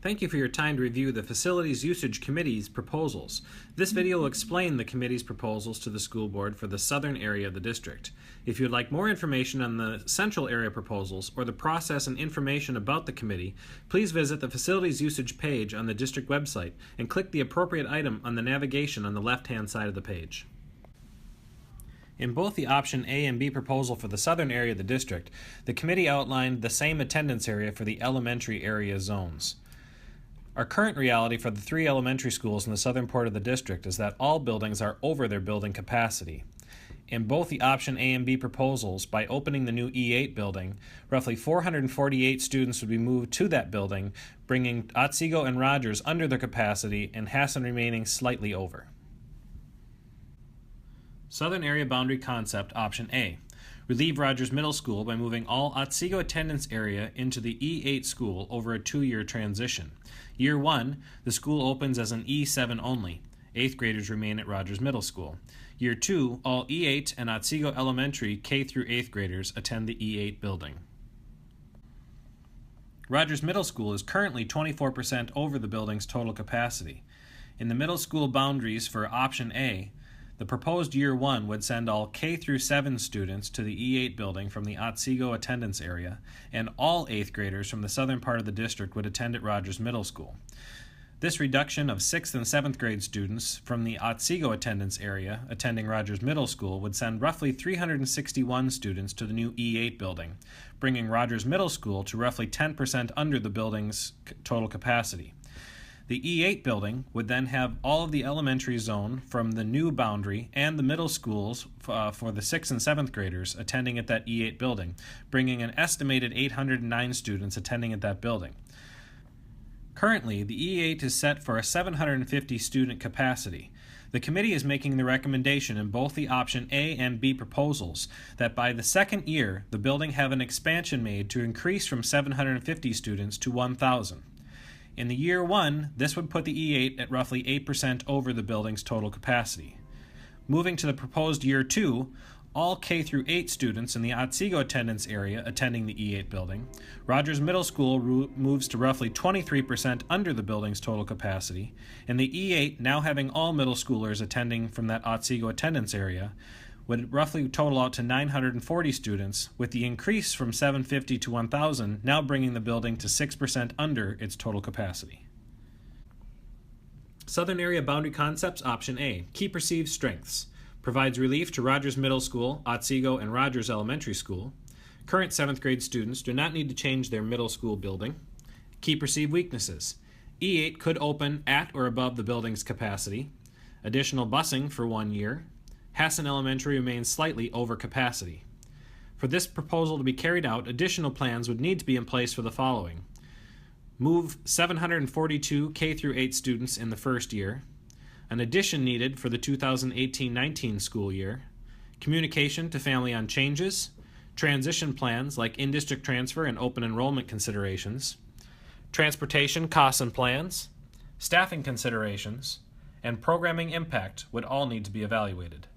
Thank you for your time to review the Facilities Usage Committee's proposals. This video will explain the committee's proposals to the school board for the southern area of the district. If you would like more information on the central area proposals or the process and information about the committee, please visit the Facilities Usage page on the district website and click the appropriate item on the navigation on the left-hand side of the page. In both the option A and B proposal for the southern area of the district, the committee outlined the same attendance area for the elementary area zones. Our current reality for the 3 elementary schools in the southern part of the district is that all buildings are over their building capacity. In both the option A and B proposals, by opening the new E8 building, roughly 448 students would be moved to that building, bringing Otsego and Rogers under their capacity and Hassan remaining slightly over. Southern Area Boundary Concept, Option A. Relieve Rogers Middle School by moving all Otsego attendance area into the E8 school over a 2-year transition. Year 1, the school opens as an E7 only. 8th graders remain at Rogers Middle School. Year 2, all E8 and Otsego Elementary K through 8th graders attend the E8 building. Rogers Middle School is currently 24% over the building's total capacity. In the middle school boundaries for Option A, the proposed Year 1 would send all K through 7 students to the E8 building from the Otsego attendance area, and all 8th graders from the southern part of the district would attend at Rogers Middle School. This reduction of 6th and 7th grade students from the Otsego attendance area attending Rogers Middle School would send roughly 361 students to the new E8 building, bringing Rogers Middle School to roughly 10% under the building's total capacity. The E8 building would then have all of the elementary zone from the new boundary and the middle schools for the 6th and 7th graders attending at that E8 building, bringing an estimated 809 students attending at that building. Currently, the E8 is set for a 750 student capacity. The committee is making the recommendation in both the option A and B proposals that by the second year, the building have an expansion made to increase from 750 students to 1,000. In the Year 1, this would put the E8 at roughly 8% over the building's total capacity. Moving to the proposed Year 2, all K through 8 students in the Otsego attendance area attending the E8 building, Rogers Middle School moves to roughly 23% under the building's total capacity, and the E8, now having all middle schoolers attending from that Otsego attendance area, would roughly total out to 940 students, with the increase from 750 to 1,000 now bringing the building to 6% under its total capacity. Southern Area Boundary Concepts, Option A. Key Perceived Strengths. Provides relief to Rogers Middle School, Otsego, and Rogers Elementary School. Current 7th grade students do not need to change their middle school building. Key Perceived Weaknesses. E8 could open at or above the building's capacity. Additional busing for 1 year. Hassan Elementary remains slightly over capacity. For this proposal to be carried out, additional plans would need to be in place for the following. Move 742 K through 8 students in the first year. An addition needed for the 2018-19 school year. Communication to family on changes. Transition plans like in-district transfer and open enrollment considerations. Transportation costs and plans. Staffing considerations. And programming impact would all need to be evaluated.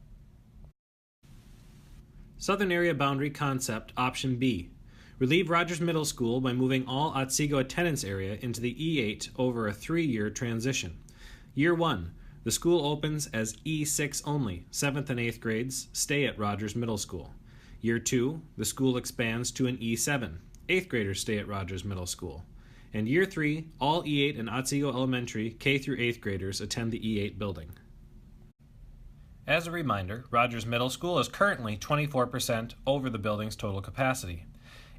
Southern Area Boundary Concept, Option B. Relieve Rogers Middle School by moving all Otsego attendance area into the E8 over a 3-year transition. Year 1, the school opens as E6 only. 7th and 8th grades stay at Rogers Middle School. Year 2, the school expands to an E7. 8th graders stay at Rogers Middle School. And Year 3, all E8 and Otsego Elementary K through 8th graders attend the E8 building. As a reminder, Rogers Middle School is currently 24% over the building's total capacity.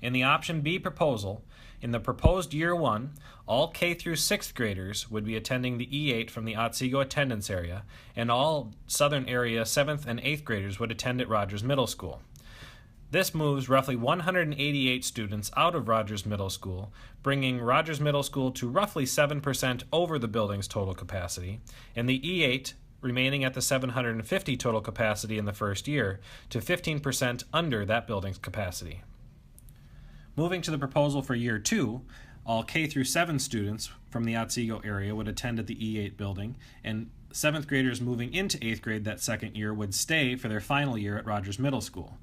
In the Option B proposal, in the proposed Year 1, all K through 6th graders would be attending the E8 from the Otsego attendance area, and all Southern Area 7th and 8th graders would attend at Rogers Middle School. This moves roughly 188 students out of Rogers Middle School, bringing Rogers Middle School to roughly 7% over the building's total capacity, and the E8 remaining at the 750 total capacity in the first year to 15% under that building's capacity. Moving to the proposal for Year 2, all K through 7 students from the Otsego area would attend at the E8 building, and 7th graders moving into 8th grade that second year would stay for their final year at Rogers Middle School.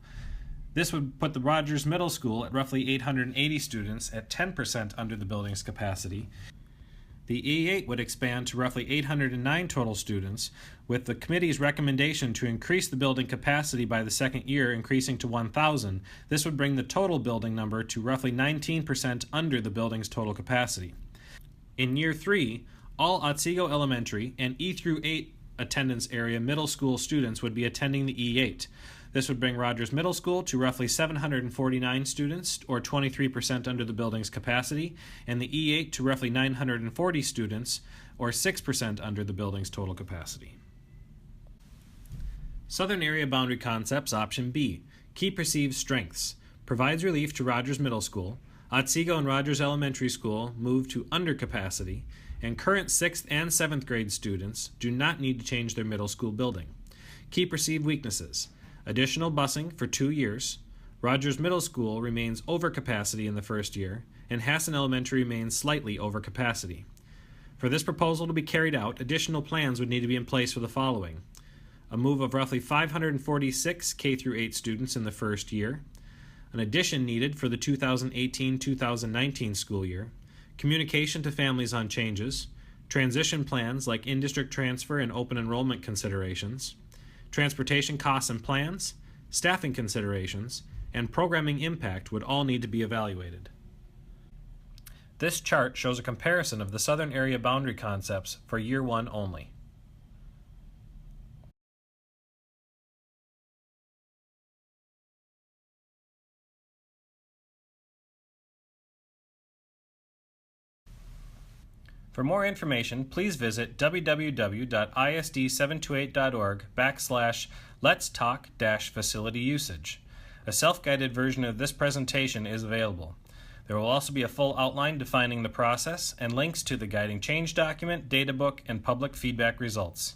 This would put the Rogers Middle School at roughly 880 students at 10% under the building's capacity, The E8 would expand to roughly 809 total students, with the committee's recommendation to increase the building capacity by the second year increasing to 1,000. This would bring the total building number to roughly 19% under the building's total capacity. In year 3, all Otsego Elementary and E through 8 attendance area middle school students would be attending the E8. This would bring Rogers Middle School to roughly 749 students, or 23% under the building's capacity, and the E8 to roughly 940 students, or 6% under the building's total capacity. Southern Area Boundary Concepts Option B. Key perceived strengths. Provides relief to Rogers Middle School. Otsego and Rogers Elementary School move to under capacity, and current 6th and 7th grade students do not need to change their middle school building. Key perceived weaknesses. Additional busing for 2 years. Rogers Middle School remains over capacity in the first year, and Hassan Elementary remains slightly over capacity. For this proposal to be carried out, additional plans would need to be in place for the following: a move of roughly 546 K-8 students in the first year, an addition needed for the 2018-2019 school year, communication to families on changes, transition plans like in-district transfer and open enrollment considerations, transportation costs and plans, staffing considerations, and programming impact would all need to be evaluated. This chart shows a comparison of the Southern Area Boundary Concepts for Year 1 only. For more information, please visit www.isd728.org/letstalk-facility usage. A self-guided version of this presentation is available. There will also be a full outline defining the process and links to the guiding change document, data book, and public feedback results.